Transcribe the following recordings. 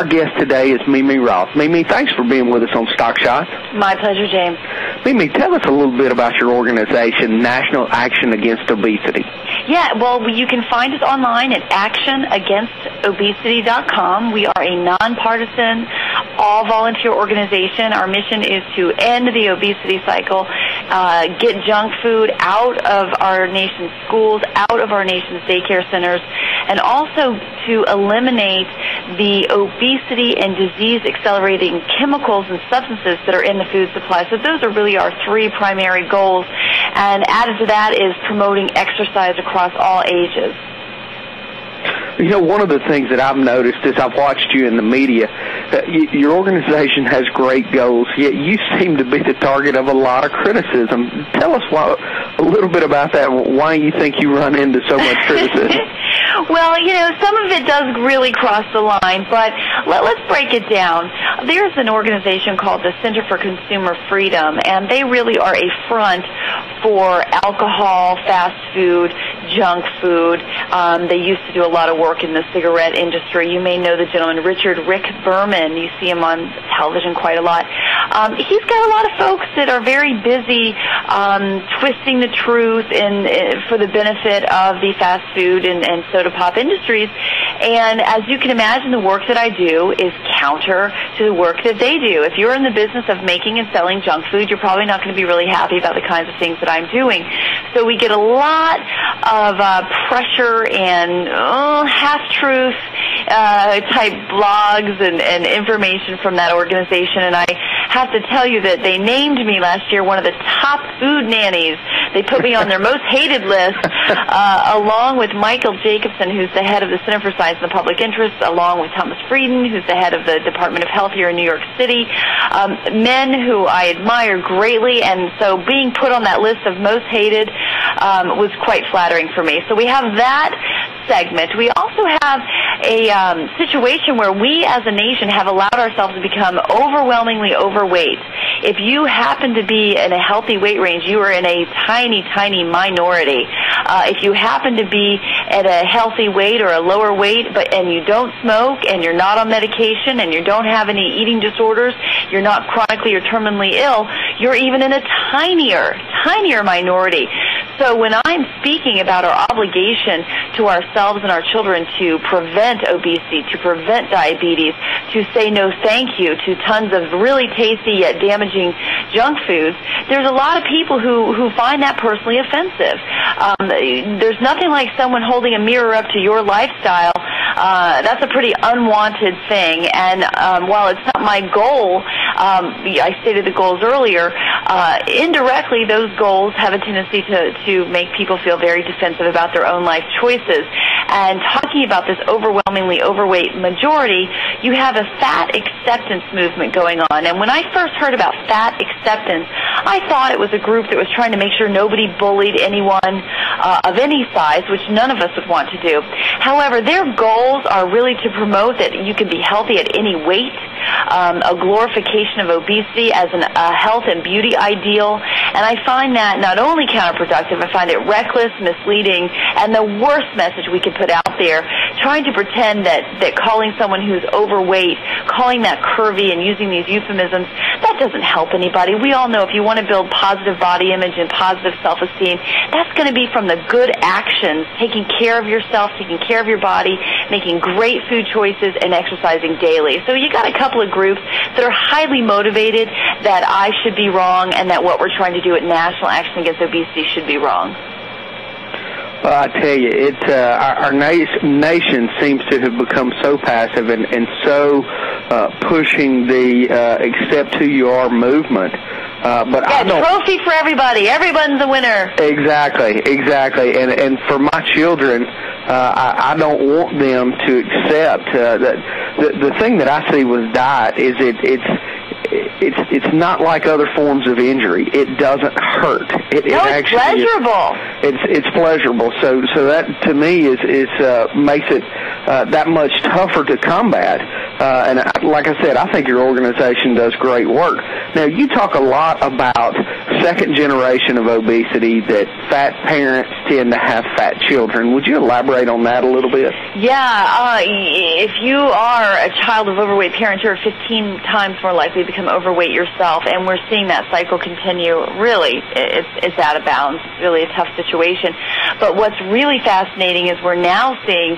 Our guest today is MeMe Roth. MeMe, thanks for being with us on Stock Shotz. My pleasure, James. MeMe, tell us a little bit about your organization, National Action Against Obesity. Yeah, well, you can find us online at actionagainstobesity.com. We are a nonpartisan, all-volunteer organization. Our mission is to end the obesity cycle, get junk food out of our nation's schools, out of our nation's daycare centers, and also to eliminate the obesity and disease-accelerating chemicals and substances that are in the food supply. So those are really our three primary goals. And added to that is promoting exercise across all ages. You know, one of the things that I've noticed as I've watched you in the media, your organization has great goals, yet you seem to be the target of a lot of criticism. Tell us a little bit about that, why you think you run into so much criticism. Well, you know, some of it does really cross the line, but let's break it down. There's an organization called the Center for Consumer Freedom, and they really are a front for alcohol, fast food, junk food. They used to do a lot of work in the cigarette industry. You may know the gentleman, Rick Berman. You see him on television quite a lot. He's got a lot of folks that are very busy twisting the truth for the benefit of the fast food and soda pop industries. And as you can imagine, the work that I do is counter to the work that they do. If you're in the business of making and selling junk food, you're probably not going to be really happy about the kinds of things that I'm doing. So we get a lot of pressure and half-truth type blogs and information from that organization. And I have to tell you that they named me last year one of the top food nannies. They put me on their most hated list, along with Michael Jacobson, who's the head of the Center for Science and the Public Interest, along with Thomas Frieden, who's the head of the Department of Health here in New York City, men who I admire greatly, and so being put on that list of most hated was quite flattering for me. So we have that segment. We also have a situation where we as a nation have allowed ourselves to become overwhelmingly overweight. If you happen to be in a healthy weight range, you are in a tiny, tiny minority. If you happen to be at a healthy weight or a lower weight, and you don't smoke, and you're not on medication, and you don't have any eating disorders, you're not chronically or terminally ill, you're even in a tinier minority. So when I'm speaking about our obligation to ourselves and our children to prevent obesity, to prevent diabetes, to say no thank you to tons of really tasty yet damaging junk foods, there's a lot of people who find that personally offensive. There's nothing like someone holding a mirror up to your lifestyle. That's a pretty unwanted thing. And while it's not my goal, I stated the goals earlier, indirectly those goals have a tendency to make people feel very defensive about their own life choices. And talking about this overwhelmingly overweight majority, you have a fat acceptance movement going on. And when I first heard about fat acceptance, I thought it was a group that was trying to make sure nobody bullied anyone of any size, which none of us would want to do. However, their goals are really to promote that you can be healthy at any weight, a glorification of obesity as a health and beauty ideal. And I find that not only counterproductive, I find it reckless, misleading, and the worst message we can put out there, trying to pretend that calling someone who's overweight, calling that curvy and using these euphemisms, that doesn't help anybody. We all know if you want to build positive body image and positive self-esteem, that's going to be from the good actions, taking care of yourself, taking care of your body, making great food choices, and exercising daily. So you got a couple of groups that are highly motivated that I should be wrong and that what we're trying to do at National Action Against Obesity should be wrong. Well, I tell you, our nation seems to have become so passive and so pushing the accept who you are movement. But yeah, trophy for everybody. Everyone's a winner. Exactly. And for my children, I don't want them to accept that. The thing that I see with diet is it's not like other forms of injury. It doesn't hurt. It's pleasurable. It's pleasurable. So that to me is makes it that much tougher to combat. And like I said, I think your organization does great work. Now you talk a lot about second generation of obesity, that fat parents tend to have fat children. Would you elaborate on that a little bit? Yeah, if you are a child of overweight parents, you're 15 times more likely to become overweight yourself, and we're seeing that cycle continue. Really, it's out of bounds. It's really a tough situation. But what's really fascinating is we're now seeing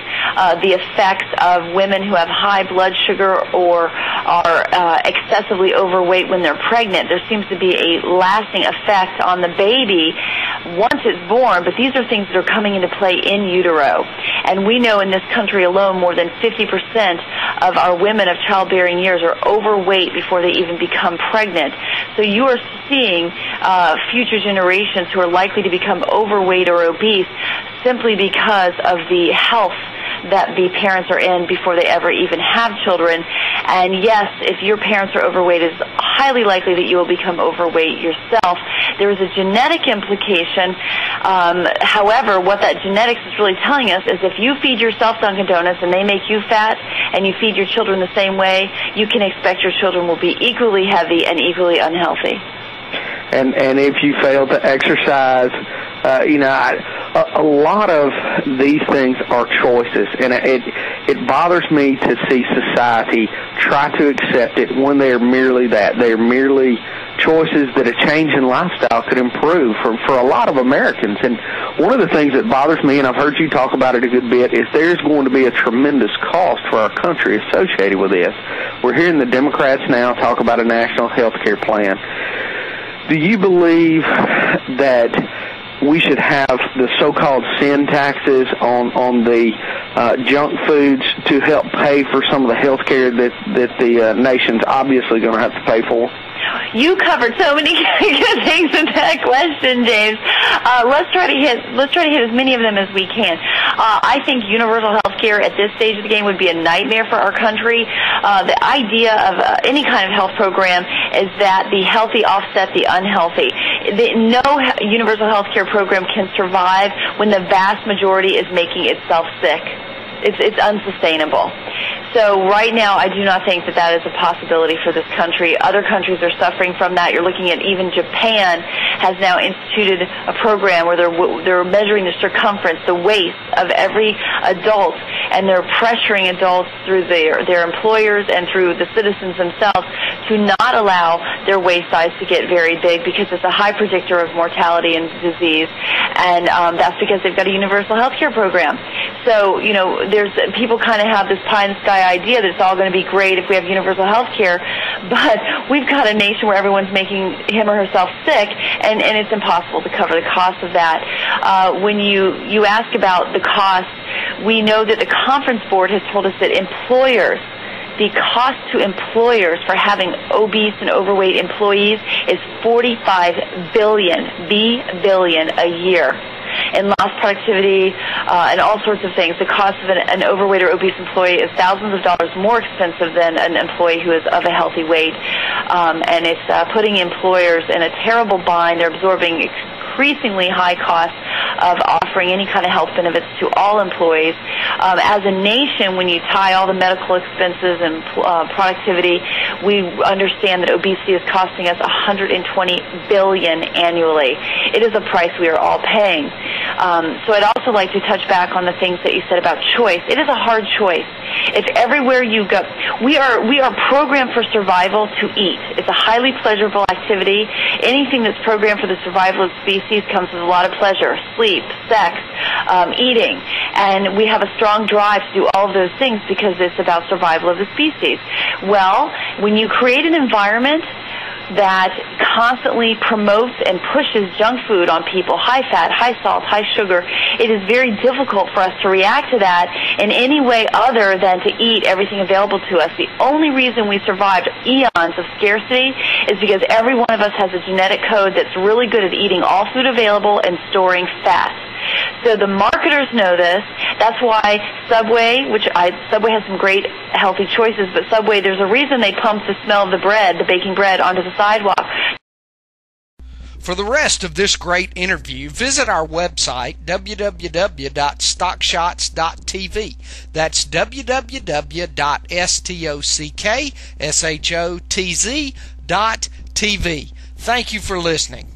the effects of women who have high blood sugar or are excessively overweight when they're pregnant. There seems to be a lasting effect on the baby once it's born, but these are things that are coming into play in utero. And we know in this country alone more than 50% of our women of childbearing years are overweight before they even become pregnant. So you are seeing future generations who are likely to become overweight or obese simply because of the health that the parents are in before they ever even have children. And yes, if your parents are overweight, it's highly likely that you will become overweight yourself. There is a genetic implication. However, what that genetics is really telling us is if you feed yourself Dunkin' Donuts and they make you fat, and you feed your children the same way, you can expect your children will be equally heavy and equally unhealthy. And if you fail to exercise, a lot of these things are choices, and it bothers me to see society try to accept it when they are merely that. They are merely choices that a change in lifestyle could improve for a lot of Americans. And one of the things that bothers me, and I've heard you talk about it a good bit, is there's going to be a tremendous cost for our country associated with this. We're hearing the Democrats now talk about a national health care plan. Do you believe that we should have the so-called sin taxes on the junk foods to help pay for some of the health care that the nation's obviously going to have to pay for? You covered so many good things in that question, James. Let's try to hit as many of them as we can. I think universal health care at this stage of the game would be a nightmare for our country. The idea of any kind of health program is that the healthy offset the unhealthy. No universal health care program can survive when the vast majority is making itself sick. It's unsustainable. So right now, I do not think that is a possibility for this country. Other countries are suffering from that. You're looking at even Japan has now instituted a program where they're measuring the circumference, the waist of every adult, and they're pressuring adults through their employers and through the citizens themselves to not allow their waist size to get very big because it's a high predictor of mortality and disease. And that's because they've got a universal health care program. So, there's people kind of have this pie in the sky idea that it's all going to be great if we have universal health care, but we've got a nation where everyone's making him or herself sick, and it's impossible to cover the cost of that. When you ask about the cost, we know that the Conference Board has told us that the cost to employers for having obese and overweight employees is $45 billion a year. In lost productivity and all sorts of things. The cost of an overweight or obese employee is thousands of dollars more expensive than an employee who is of a healthy weight. And it's putting employers in a terrible bind. They're absorbing increasingly high costs of offering any kind of health benefits to all employees. As a nation, when you tie all the medical expenses and productivity, we understand that obesity is costing us $120 billion annually. It is a price we are all paying. So I'd also like to touch back on the things that you said about choice. It is a hard choice. If everywhere you go, we are programmed for survival to eat. It's a highly pleasurable activity. Anything that's programmed for the survival of species comes with a lot of pleasure: sleep, sex, eating. And we have a strong drive to do all of those things because it's about survival of the species. Well, when you create an environment that constantly promotes and pushes junk food on people, high fat, high salt, high sugar, it is very difficult for us to react to that in any way other than to eat everything available to us. The only reason we survived eons of scarcity is because every one of us has a genetic code that's really good at eating all food available and storing fat. So the marketers know this. That's why Subway has some great healthy choices, but Subway, there's a reason they pump the smell of the bread, the baking bread, onto the sidewalk. For the rest of this great interview, visit our website, www.stockshotz.tv. That's www.stockshotz.tv. Thank you for listening.